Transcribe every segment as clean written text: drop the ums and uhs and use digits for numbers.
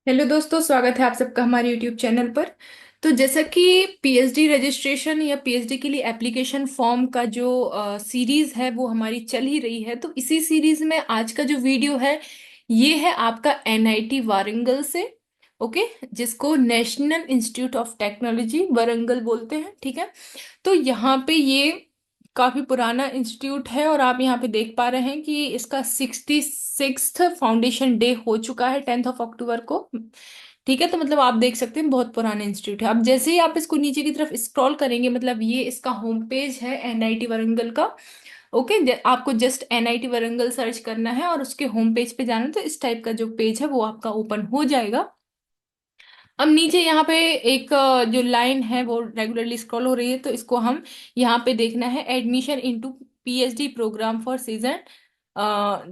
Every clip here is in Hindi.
हेलो दोस्तों, स्वागत है आप सबका हमारे यूट्यूब चैनल पर। तो जैसा कि पीएचडी रजिस्ट्रेशन या पीएचडी के लिए एप्लीकेशन फॉर्म का जो सीरीज है वो हमारी चल ही रही है। तो इसी सीरीज में आज का जो वीडियो है ये है आपका एनआईटी वारंगल से। ओके, जिसको national institute of technology Warangal बोलते हैं, ठीक है। तो यहाँ पे ये काफी पुराना इंस्टीट्यूट है और आप यहाँ पे देख पा रहे हैं कि इसका 66th फाउंडेशन डे हो चुका है 10th ऑफ अक्टूबर को। ठीक है, तो मतलब आप देख सकते हैं बहुत पुराना इंस्टीट्यूट है। अब जैसे ही आप इसको नीचे की तरफ स्क्रॉल करेंगे, मतलब ये इसका होम पेज है एनआईटी वारंगल का। ओके, आपको जस्ट एनआईटी वारंगल सर्च करना है और उसके होम पेज पे जाना है, तो इस टाइप का जो पेज है वो आपका ओपन हो जाएगा। अब नीचे यहाँ पे एक जो लाइन है वो रेगुलरली स्क्रॉल हो रही है, तो इसको हम यहाँ पे देखना है, admission into PhD programme for season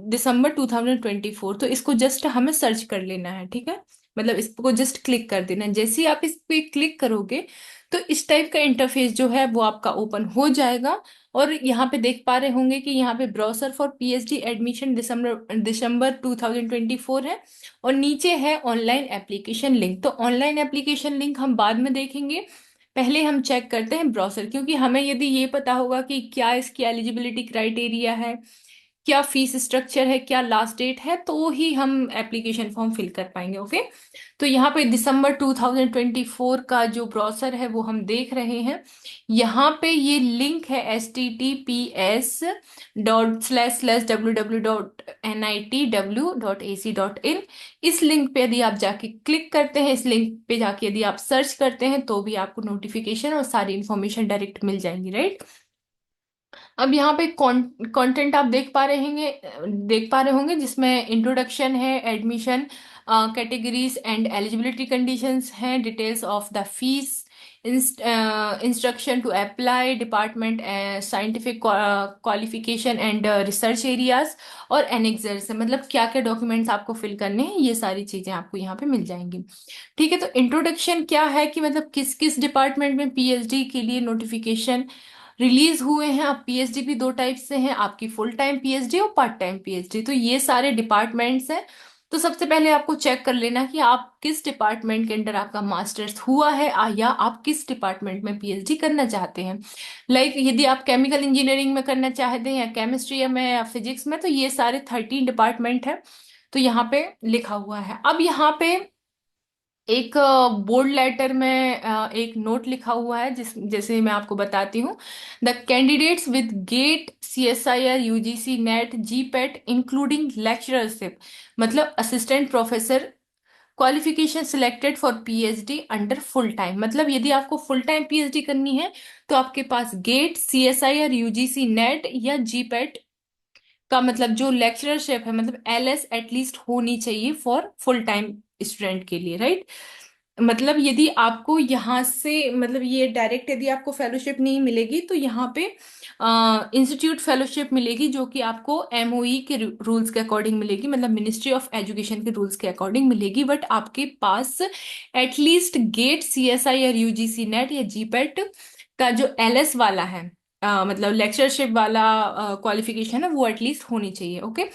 December 2024। तो इसको जस्ट हमें सर्च कर लेना है, ठीक है। मतलब इसको जस्ट क्लिक कर देना है। जैसे ही आप इस पे क्लिक करोगे तो इस टाइप का इंटरफेस जो है वो आपका ओपन हो जाएगा। और यहाँ पे देख पा रहे होंगे कि यहाँ पे ब्राउजर फॉर पीएचडी एडमिशन दिसंबर दिसंबर 2024 है। और नीचे है ऑनलाइन एप्लीकेशन लिंक। तो ऑनलाइन एप्लीकेशन लिंक हम बाद में देखेंगे, पहले हम चेक करते हैं ब्राउजर, क्योंकि हमें यदि ये पता होगा कि क्या इसकी एलिजिबिलिटी क्राइटेरिया है, क्या फीस स्ट्रक्चर है, क्या लास्ट डेट है, तो ही हम एप्लीकेशन फॉर्म फिल कर पाएंगे। ओके, तो यहाँ पे दिसंबर 2024 का जो ब्राउजर है वो हम देख रहे हैं। यहाँ पे ये लिंक है https://www.nitw.ac.in। इस लिंक पे यदि आप जाके क्लिक करते हैं, इस लिंक पे जाके यदि आप सर्च करते हैं, तो भी आपको नोटिफिकेशन और सारी इंफॉर्मेशन डायरेक्ट मिल जाएंगी, राइट। अब यहाँ पे कंटेंट आप देख पा रहे होंगे, जिसमें इंट्रोडक्शन है, admission categories and eligibility conditions हैं, details of the fees, instruction to apply, department scientific qualification and research areas, और एनेक्सर्स है, मतलब क्या क्या डॉक्यूमेंट्स आपको फिल करने हैं, ये सारी चीजें आपको यहाँ पे मिल जाएंगी। ठीक है, तो इंट्रोडक्शन क्या है कि मतलब किस किस डिपार्टमेंट में पीएचडी के लिए नोटिफिकेशन रिलीज हुए हैं। अब पीएचडी भी दो टाइप से हैं, आपकी फुल टाइम पीएचडी और पार्ट टाइम पीएचडी। तो ये सारे डिपार्टमेंट्स हैं। तो सबसे पहले आपको चेक कर लेना कि आप किस डिपार्टमेंट के अंडर आपका मास्टर्स हुआ है, या आप किस डिपार्टमेंट में पीएचडी करना चाहते हैं। लाइक यदि आप केमिकल इंजीनियरिंग में करना चाहते हैं, या केमिस्ट्री में, या फिजिक्स में, तो ये सारे 13 डिपार्टमेंट है। तो यहाँ पे लिखा हुआ है। अब यहाँ पे एक बोल्ड लेटर में एक नोट लिखा हुआ है, जैसे मैं आपको बताती हूँ। The candidates with GATE CSIR UGC NET GPAT including lectureship, मतलब assistant professor qualification selected for PhD under full time. मतलब यदि आपको फुल टाइम पीएचडी करनी है तो आपके पास गेट CSIR UGC नेट या GPAT का मतलब जो लेक्चरशिप है, मतलब LS एटलीस्ट होनी चाहिए फॉर फुल टाइम स्टूडेंट के लिए, राइट। मतलब यदि आपको यहाँ से, मतलब ये डायरेक्ट यदि आपको फेलोशिप नहीं मिलेगी, तो यहाँ पे इंस्टीट्यूट फेलोशिप मिलेगी, जो कि आपको MOE के रूल्स के अकॉर्डिंग मिलेगी, मतलब मिनिस्ट्री ऑफ एजुकेशन के रूल्स के अकॉर्डिंग मिलेगी। बट आपके पास at least GATE CSIR UGC NET या GPAT का जो LS वाला है, मतलब लेक्चरशिप वाला क्वालिफिकेशन है, वो एटलीस्ट होनी चाहिए। ओके,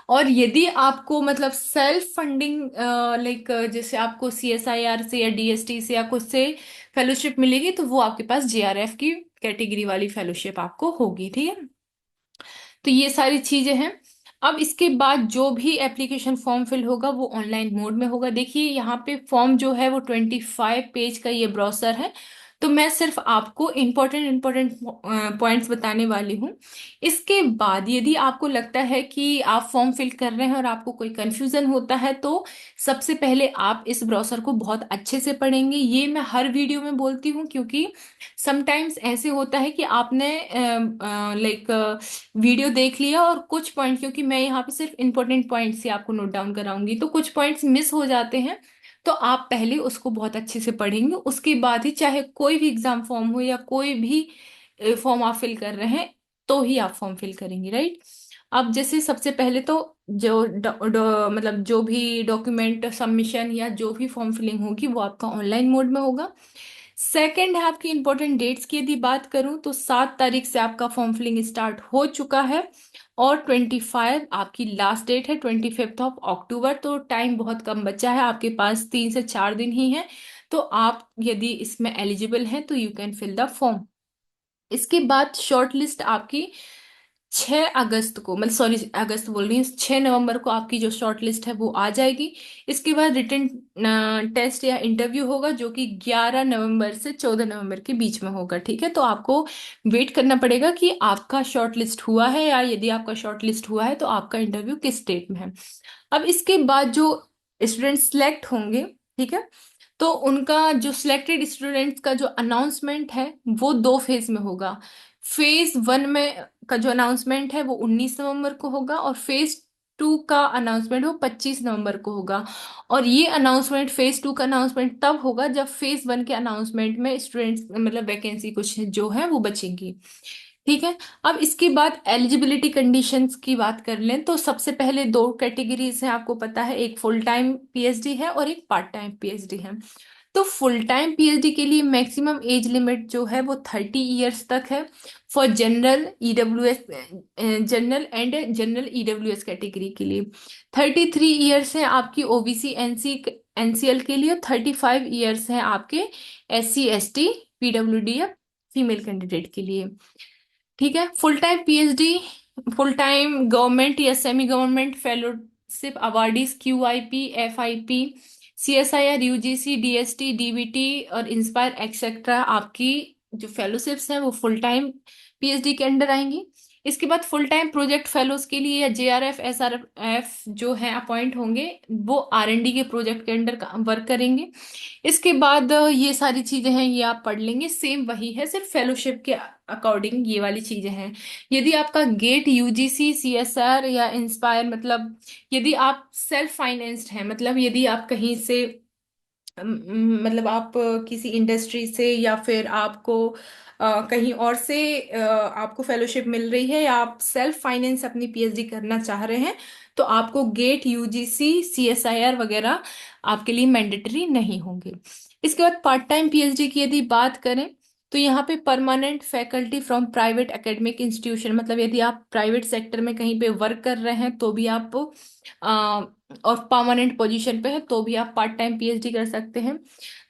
और यदि आपको मतलब सेल्फ फंडिंग, लाइक जैसे आपको CSIR से या DST से या कुछ से फेलोशिप मिलेगी, तो वो आपके पास JRF की कैटेगरी वाली फेलोशिप आपको होगी, ठीक है। तो ये सारी चीजें हैं। अब इसके बाद जो भी एप्लीकेशन फॉर्म फिल होगा वो ऑनलाइन मोड में होगा। देखिए यहाँ पे फॉर्म जो है वो 25 पेज का ये ब्राउसर है। तो मैं सिर्फ आपको इम्पोर्टेंट पॉइंट्स बताने वाली हूँ। इसके बाद यदि आपको लगता है कि आप फॉर्म फिल कर रहे हैं और आपको कोई कंफ्यूजन होता है, तो सबसे पहले आप इस ब्राउसर को बहुत अच्छे से पढ़ेंगे। ये मैं हर वीडियो में बोलती हूँ, क्योंकि समटाइम्स ऐसे होता है कि आपने लाइक वीडियो देख लिया और कुछ पॉइंट, क्योंकि मैं यहाँ पे सिर्फ इंपॉर्टेंट पॉइंट्स ही आपको नोट डाउन कराऊंगी, तो कुछ पॉइंट्स मिस हो जाते हैं। तो आप पहले उसको बहुत अच्छे से पढ़ेंगे, उसके बाद ही चाहे कोई भी एग्जाम फॉर्म हो या कोई भी फॉर्म आप फिल कर रहे हैं, तो ही आप फॉर्म फिल करेंगे, राइट। अब जैसे सबसे पहले तो मतलब जो भी डॉक्यूमेंट सबमिशन या जो भी फॉर्म फिलिंग होगी वो आपका ऑनलाइन मोड में होगा। सेकंड है आपकी इंपॉर्टेंट डेट्स की यदि बात करूं तो 7 तारीख से आपका फॉर्म फिलिंग स्टार्ट हो चुका है, और 25 आपकी लास्ट डेट है, 25 ऑफ अक्टूबर। तो टाइम बहुत कम बचा है आपके पास, 3 से 4 दिन ही है। तो आप यदि इसमें एलिजिबल हैं तो you can fill the form. इसके बाद शॉर्ट लिस्ट आपकी 6 अगस्त को, मतलब सॉरी अगस्त बोल रही हूँ, 6 नवंबर को आपकी जो शॉर्ट लिस्ट है वो आ जाएगी। इसके बाद रिटन टेस्ट या इंटरव्यू होगा, जो कि 11 नवंबर से 14 नवंबर के बीच में होगा। ठीक है, तो आपको वेट करना पड़ेगा कि आपका शॉर्ट लिस्ट हुआ है, या यदि आपका शॉर्ट लिस्ट हुआ है तो आपका इंटरव्यू किस स्टेट में है। अब इसके बाद जो स्टूडेंट सिलेक्ट होंगे, ठीक है, तो उनका जो सिलेक्टेड स्टूडेंट्स का जो अनाउंसमेंट है वो 2 फेज में होगा। फेज 1 में का जो अनाउंसमेंट है वो 19 नवंबर को होगा, और फेज 2 का अनाउंसमेंट वो 25 नवंबर को होगा। और ये अनाउंसमेंट, फेज 2 का अनाउंसमेंट तब होगा जब फेज 1 के अनाउंसमेंट में स्टूडेंट्स मतलब वैकेंसी कुछ जो है वो बचेंगी। ठीक है। अब इसके बाद एलिजिबिलिटी कंडीशंस की बात कर लें तो सबसे पहले 2 कैटेगरीज हैं, आपको पता है, एक फुल टाइम पीएचडी है और एक पार्ट टाइम पीएचडी है। तो फुल टाइम पीएचडी के लिए मैक्सिमम एज लिमिट जो है वो 30 ईयर्स तक है for general EWS, general and general EWS category के लिए। 33 ईयर्स है आपकी ओबीसी एनसी एनसीएल के लिए, 35 ईयर्स है आपके एससी एसटी पीडब्ल्यूडी या फीमेल कैंडिडेट के लिए। ठीक है। Full time PhD, full time government या semi government fellowship awardees QIP, FIP, CSIR, UGC, DST, DBT और इंस्पायर एक्सेट्रा, आपकी जो फेलोशिप्स हैं वो फुल टाइम पीएचडी के अंडर आएंगी। इसके बाद फुल टाइम प्रोजेक्ट फेलोज के लिए या जेआरएफ एसआरएफ जो है अपॉइंट होंगे, वो आरएनडी के प्रोजेक्ट के अंडर वर्क करेंगे। इसके बाद ये सारी चीजें हैं, ये आप पढ़ लेंगे, सेम वही है, सिर्फ फेलोशिप के अकॉर्डिंग ये वाली चीजें हैं। यदि आपका गेट, यूजीसी, सीएसआर या इंस्पायर, मतलब यदि आप सेल्फ फाइनेंस्ड हैं, मतलब यदि आप कहीं से मतलब आप किसी इंडस्ट्री से या फिर आपको कहीं और से आपको फेलोशिप मिल रही है, या आप सेल्फ फाइनेंस अपनी पीएचडी करना चाह रहे हैं, तो आपको गेट, यूजीसी, सीएसआईआर वगैरह आपके लिए मैंडेटरी नहीं होंगे। इसके बाद पार्ट टाइम पीएचडी की यदि बात करें तो यहाँ पे permanent faculty from private academic institution, मतलब यदि आप प्राइवेट सेक्टर में कहीं पे वर्क कर रहे हैं तो भी आप और परमानेंट पोजीशन पे है तो भी आप पार्ट टाइम पीएचडी कर सकते हैं।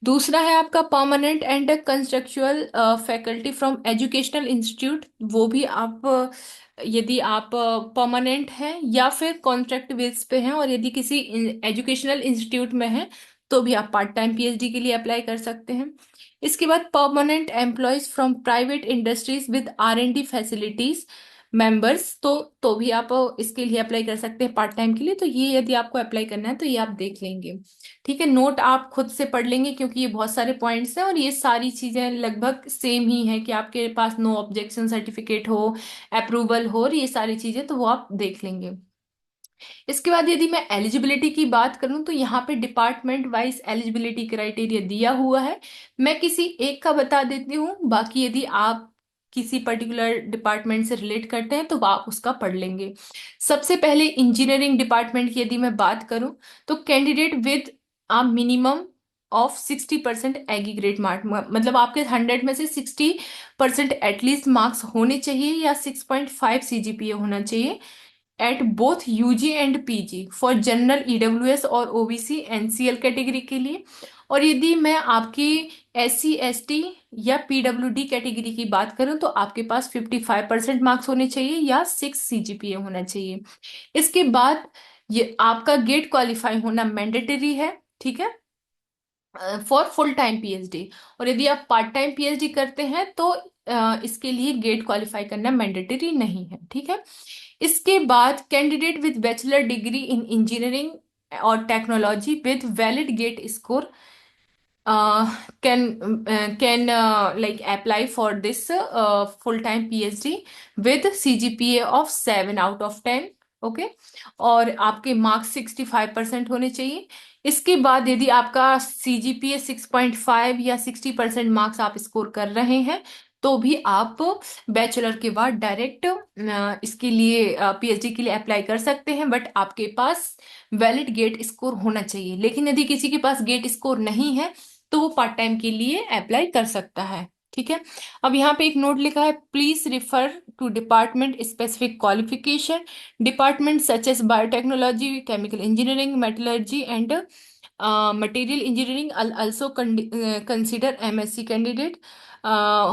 दूसरा है आपका permanent and contractual faculty from educational institute, वो भी आप यदि आप परमानेंट हैं या फिर कॉन्ट्रैक्ट बेस पे हैं और यदि किसी एजुकेशनल इंस्टीट्यूट में हैं तो भी आप पार्ट टाइम पीएचडी के लिए अप्लाई कर सकते हैं। इसके बाद permanent employees from private industries with R and D facilities members, तो भी आप इसके लिए अप्लाई कर सकते हैं पार्ट टाइम के लिए। तो ये यदि आपको अप्लाई करना है तो ये आप देख लेंगे। ठीक है, नोट आप खुद से पढ़ लेंगे क्योंकि ये बहुत सारे पॉइंट्स हैं और ये सारी चीजें लगभग सेम ही है कि आपके पास नो ऑब्जेक्शन सर्टिफिकेट हो, अप्रूवल हो, और ये सारी चीजें तो वो आप देख लेंगे। इसके बाद यदि मैं एलिजिबिलिटी की बात करूं तो यहाँ पे डिपार्टमेंट वाइज एलिजिबिलिटी क्राइटेरिया दिया हुआ है। मैं किसी एक का बता देती हूँ, बाकी यदि आप किसी पर्टिकुलर डिपार्टमेंट से रिलेट करते हैं तो आप उसका पढ़ लेंगे। सबसे पहले इंजीनियरिंग डिपार्टमेंट की यदि मैं बात करूं तो candidate with a minimum of 60% aggregate mark, मतलब आपके 100 में से 60% एटलीस्ट मार्क्स होने चाहिए, या 6.5 सीजीपीए होना चाहिए at both UG and PG for general EWS और ओबीसी एनसीएल कैटेगरी के लिए। और यदि मैं आपकी एससी एसटी या पीडब्ल्यूडी कैटेगरी की बात करूं तो आपके पास 55% मार्क्स होने चाहिए या 6 सीजीपीए होना चाहिए। इसके बाद ये आपका गेट क्वालिफाई होना मैंडेटरी है। ठीक है, फॉर फुल टाइम पीएचडी। और यदि आप पार्ट टाइम पीएचडी करते हैं तो इसके लिए गेट क्वालिफाई करना मैंडेटरी नहीं है। ठीक है। इसके बाद candidate with bachelor degree in engineering और technology with valid GATE score can like apply for this full-time PhD with CGPA of 7/10। Okay, और आपके मार्क्स 65% होने चाहिए। इसके बाद यदि आपका CGPA 6.5 या 60% मार्क्स आप स्कोर कर रहे हैं तो भी आप बैचलर के बाद डायरेक्ट इसके लिए पीएचडी के लिए अप्लाई कर सकते हैं, बट आपके पास वैलिड गेट स्कोर होना चाहिए। लेकिन यदि किसी के पास गेट स्कोर नहीं है तो वो पार्ट टाइम के लिए अप्लाई कर सकता है। ठीक है। अब यहाँ पे एक नोट लिखा है, please refer to department specific qualification, department such as biotechnology, chemical engineering, metallurgy and material engineering also consider MSc candidate.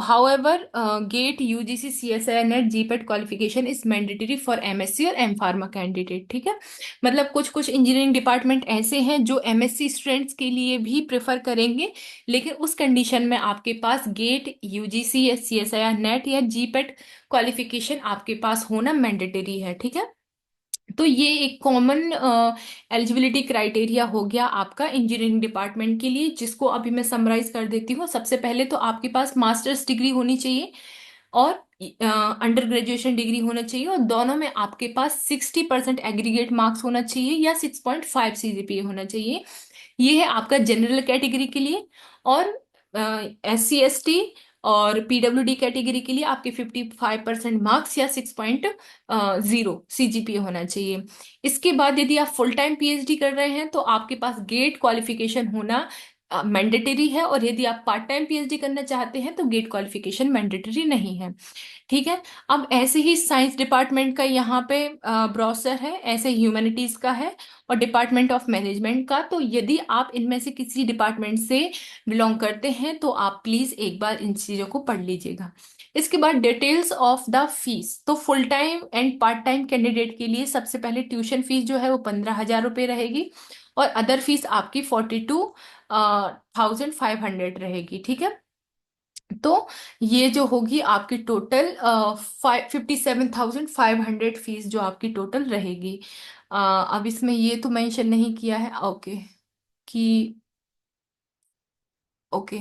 However, GATE, UGC, CSIR, NET, GPAT qualification is mandatory for MSc और एम फार्मा कैंडिडेट। ठीक है। मतलब कुछ कुछ इंजीनियरिंग डिपार्टमेंट ऐसे हैं जो एमएससी स्टूडेंट्स के लिए भी प्रेफर करेंगे, लेकिन उस कंडीशन में आपके पास गेट, यूजीसी या सीएसआईआर, नेट या जीपेट क्वालिफिकेशन आपके पास होना मैंडेटरी है। ठीक है। तो ये एक कॉमन एलिजिबिलिटी क्राइटेरिया हो गया आपका इंजीनियरिंग डिपार्टमेंट के लिए, जिसको अभी मैं समराइज कर देती हूँ। सबसे पहले तो आपके पास मास्टर्स डिग्री होनी चाहिए और अंडर ग्रेजुएशन डिग्री होना चाहिए, और दोनों में आपके पास 60% एग्रीगेट मार्क्स होना चाहिए या 6.5 सीजीपीए होना चाहिए। ये है आपका जनरल कैटेगरी के लिए। और SC ST और PWD कैटेगरी के लिए आपके 55% मार्क्स या 6.0 CGPA होना चाहिए। इसके बाद यदि आप फुल टाइम PhD कर रहे हैं तो आपके पास गेट क्वालिफिकेशन होना मैंडेटरी है, और यदि आप पार्ट टाइम PhD करना चाहते हैं तो गेट क्वालिफिकेशन मैंडेटरी नहीं है। ठीक है। अब ऐसे ही साइंस डिपार्टमेंट का यहाँ पे ब्रोशर है, ऐसे ह्यूमैनिटीज का है और डिपार्टमेंट ऑफ मैनेजमेंट का। तो यदि आप इनमें से किसी डिपार्टमेंट से बिलोंग करते हैं तो आप प्लीज एक बार इन चीजों को पढ़ लीजिएगा। इसके बाद डिटेल्स ऑफ द फीस। तो full time and part time candidate के लिए सबसे पहले ट्यूशन फीस जो है वो 15,000 रुपये रहेगी, और अदर फीस आपकी 42,500 रहेगी। ठीक है। तो ये जो होगी आपकी टोटल 57,500 फीस जो आपकी टोटल रहेगी। अब इसमें ये तो मेंशन नहीं किया है, ओके, कि ओके,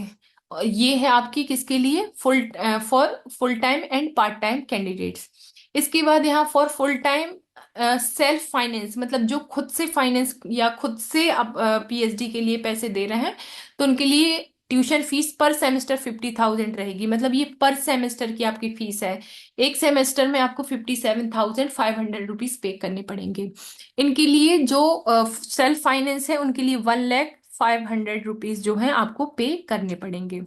ये है आपकी किसके लिए, for full time and part time candidates. इसके बाद यहाँ for full time self finance, मतलब जो खुद से फाइनेंस या खुद से आप PhD के लिए पैसे दे रहे हैं, तो उनके लिए ट्यूशन फीस पर सेमेस्टर 50,000 रहेगी। मतलब ये पर सेमेस्टर की आपकी फीस है। एक सेमेस्टर में आपको 57,500 रुपीज पे करने पड़ेंगे। इनके लिए जो सेल्फ फाइनेंस है उनके लिए 1,05,000 रुपीज जो है आपको पे करने पड़ेंगे।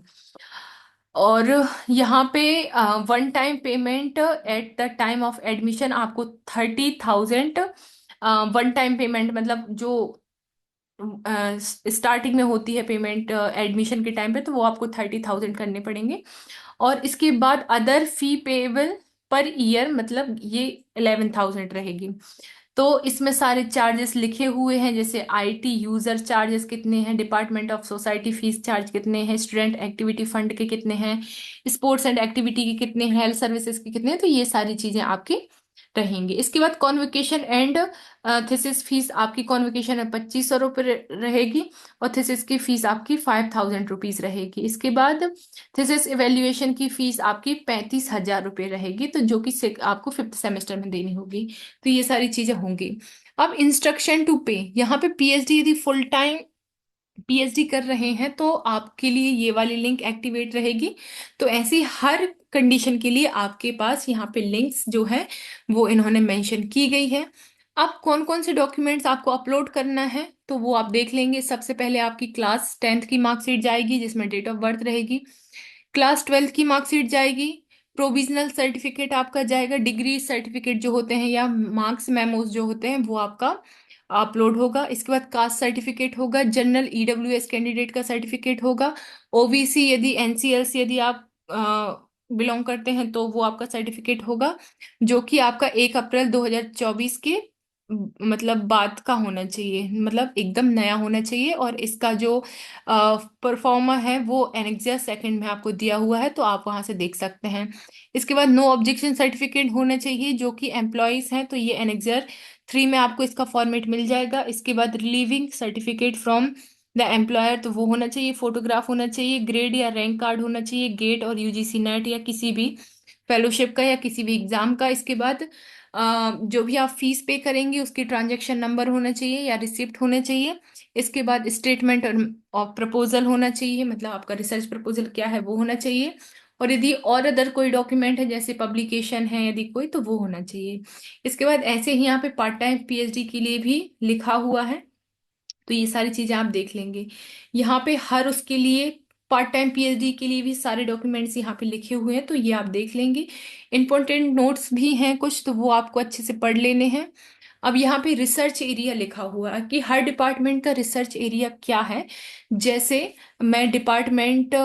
और यहाँ पे one time payment at the time of admission आपको 30,000, वन टाइम पेमेंट मतलब जो स्टार्टिंग में होती है पेमेंट एडमिशन के टाइम पे, तो वो आपको 30,000 करने पड़ेंगे। और इसके बाद अदर फी पेएबल पर ईयर, मतलब ये 11,000 रहेगी। तो इसमें सारे चार्जेस लिखे हुए हैं, जैसे IT यूजर चार्जेस कितने हैं, department of society fees charge कितने हैं, स्टूडेंट एक्टिविटी फंड के कितने हैं, स्पोर्ट्स एंड एक्टिविटी के कितने हैं, हेल्थ सर्विसेज के कितने हैं। तो ये सारी चीजें आपकी रहेंगी। इसके बाद कॉन्वोकेशन एंड थीसिस फीस, आपकी कॉन्वोकेशन में 2,500 रुपये रहेगी, और थीसिस की फीस आपकी 5,000 रुपीज रहेगी। इसके बाद थीसिस इवेल्युएशन की फीस आपकी 35,000 रुपये रहेगी, तो जो कि आपको फिफ्थ सेमेस्टर में देनी होगी। तो ये सारी चीजें होंगी। अब इंस्ट्रक्शन टू पे, यहाँ पे PhD यदि फुल टाइम PhD कर रहे हैं तो आपके लिए ये वाली लिंक एक्टिवेट रहेगी। तो ऐसी हर कंडीशन के लिए आपके पास यहाँ पे लिंक्स जो है वो इन्होंने मेंशन की गई है। अब कौन कौन से डॉक्यूमेंट्स आपको अपलोड करना है तो वो आप देख लेंगे। सबसे पहले आपकी क्लास 10th की मार्कशीट जाएगी जिसमें डेट ऑफ बर्थ रहेगी। क्लास 12th की मार्कशीट जाएगी। प्रोविजनल सर्टिफिकेट आपका जाएगा। डिग्री सर्टिफिकेट जो होते हैं या मार्क्स मेमोज जो होते हैं वो आपका अपलोड होगा। इसके बाद कास्ट सर्टिफिकेट होगा। जनरल EWS कैंडिडेट का सर्टिफिकेट होगा। OBC यदि NCLC यदि आप बिलोंग करते हैं तो वो आपका सर्टिफिकेट होगा, जो कि आपका 1 अप्रैल 2024 के मतलब बाद का होना चाहिए, मतलब एकदम नया होना चाहिए। और इसका जो परफॉर्मा है वो एनेक्सियर सेकंड में आपको दिया हुआ है, तो आप वहां से देख सकते हैं। इसके बाद नो ऑब्जेक्शन सर्टिफिकेट होना चाहिए, जो कि एम्प्लॉयज हैं, तो ये एनेक्सियर 3 में आपको इसका फॉर्मेट मिल जाएगा। इसके बाद relieving certificate from the employer, तो वो होना चाहिए। फोटोग्राफ होना चाहिए। ग्रेड या रैंक कार्ड होना चाहिए, गेट और UGC नेट या किसी भी फेलोशिप का या किसी भी एग्जाम का। इसके बाद जो भी आप फीस पे करेंगे उसकी ट्रांजैक्शन नंबर होना चाहिए या रिसिप्ट होना चाहिए। इसके बाद स्टेटमेंट और प्रपोजल होना चाहिए, मतलब आपका रिसर्च प्रपोजल क्या है वो होना चाहिए। और यदि और अदर कोई डॉक्यूमेंट है जैसे पब्लिकेशन है यदि कोई, तो वो होना चाहिए। इसके बाद ऐसे ही यहाँ पे पार्ट टाइम PhD के लिए भी लिखा हुआ है। तो ये सारी चीजें आप देख लेंगे। यहाँ पे हर उसके लिए पार्ट टाइम पीएचडी के लिए भी सारे डॉक्यूमेंट्स यहाँ पे लिखे हुए हैं, तो ये आप देख लेंगे। इंपॉर्टेंट नोट्स भी हैं कुछ, तो वो आपको अच्छे से पढ़ लेने हैं। अब यहाँ पे रिसर्च एरिया लिखा हुआ है कि हर डिपार्टमेंट का रिसर्च एरिया क्या है। जैसे मैं department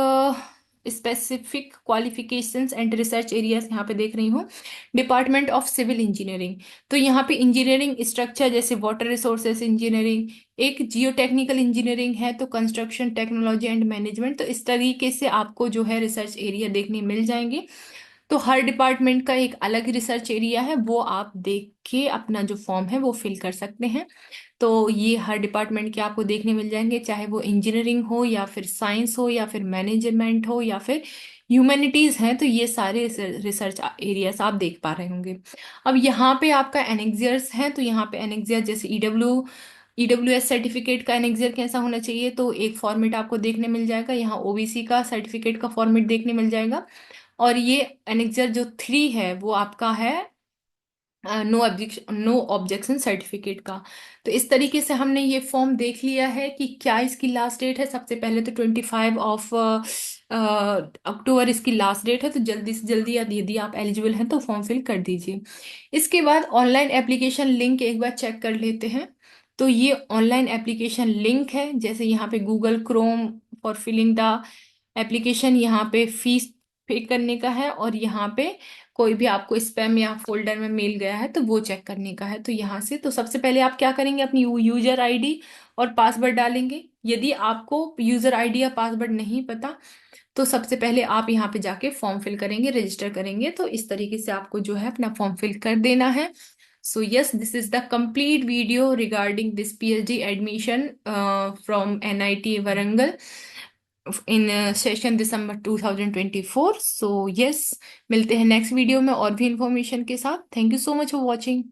specific qualifications and research areas यहाँ पे देख रही हूँ। डिपार्टमेंट ऑफ सिविल इंजीनियरिंग, तो यहाँ पे इंजीनियरिंग स्ट्रक्चर जैसे वाटर रिसोर्सेस इंजीनियरिंग, एक जियो टेक्निकल इंजीनियरिंग है, तो कंस्ट्रक्शन टेक्नोलॉजी एंड मैनेजमेंट। तो इस तरीके से आपको जो है रिसर्च एरिया देखने मिल जाएंगे। तो हर डिपार्टमेंट का एक अलग रिसर्च एरिया है, वो आप देख के अपना जो फॉर्म है वो फिल कर सकते हैं। तो ये हर डिपार्टमेंट के आपको देखने मिल जाएंगे, चाहे वो इंजीनियरिंग हो या फिर साइंस हो या फिर मैनेजमेंट हो या फिर ह्यूमैनिटीज हैं, तो ये सारे रिसर्च एरियाज आप देख पा रहे होंगे। अब यहाँ पे आपका एनेक्सियर्स है, तो यहाँ पे एनेक्सियर जैसे ईडब्ल्यूएस सर्टिफिकेट का एनेक्सियर कैसा होना चाहिए, तो एक फॉर्मेट आपको देखने मिल जाएगा। यहाँ ओबीसी का सर्टिफिकेट का फॉर्मेट देखने मिल जाएगा। और ये एनेक्सर जो 3 है वो आपका है नो ऑब्जेक्शन सर्टिफिकेट का। तो इस तरीके से हमने ये फॉर्म देख लिया है कि क्या इसकी लास्ट डेट है। सबसे पहले तो 25 अक्टूबर इसकी लास्ट डेट है, तो जल्दी से जल्दी यदि आप एलिजिबल हैं तो फॉर्म फिल कर दीजिए। इसके बाद ऑनलाइन एप्लीकेशन लिंक एक बार चेक कर लेते हैं। तो ये ऑनलाइन एप्लीकेशन लिंक है, जैसे यहाँ पे Google Chrome for filling the application, यहाँ पे फीस पे करने का है, और यहाँ पे कोई भी आपको स्पैम या फोल्डर में मेल गया है तो वो चेक करने का है। तो यहाँ से तो सबसे पहले आप क्या करेंगे, अपनी यूजर आईडी और पासवर्ड डालेंगे। यदि आपको यूजर आईडी या पासवर्ड नहीं पता, तो सबसे पहले आप यहाँ पे जाके फॉर्म फिल करेंगे, रजिस्टर करेंगे। तो इस तरीके से आपको जो है अपना फॉर्म फिल कर देना है। So yes, this is the complete video regarding this PhD admission from NIT Warangal in session December 2024. So yes, मिलते हैं नेक्स्ट वीडियो में और भी इंफॉर्मेशन के साथ। Thank you so much for watching.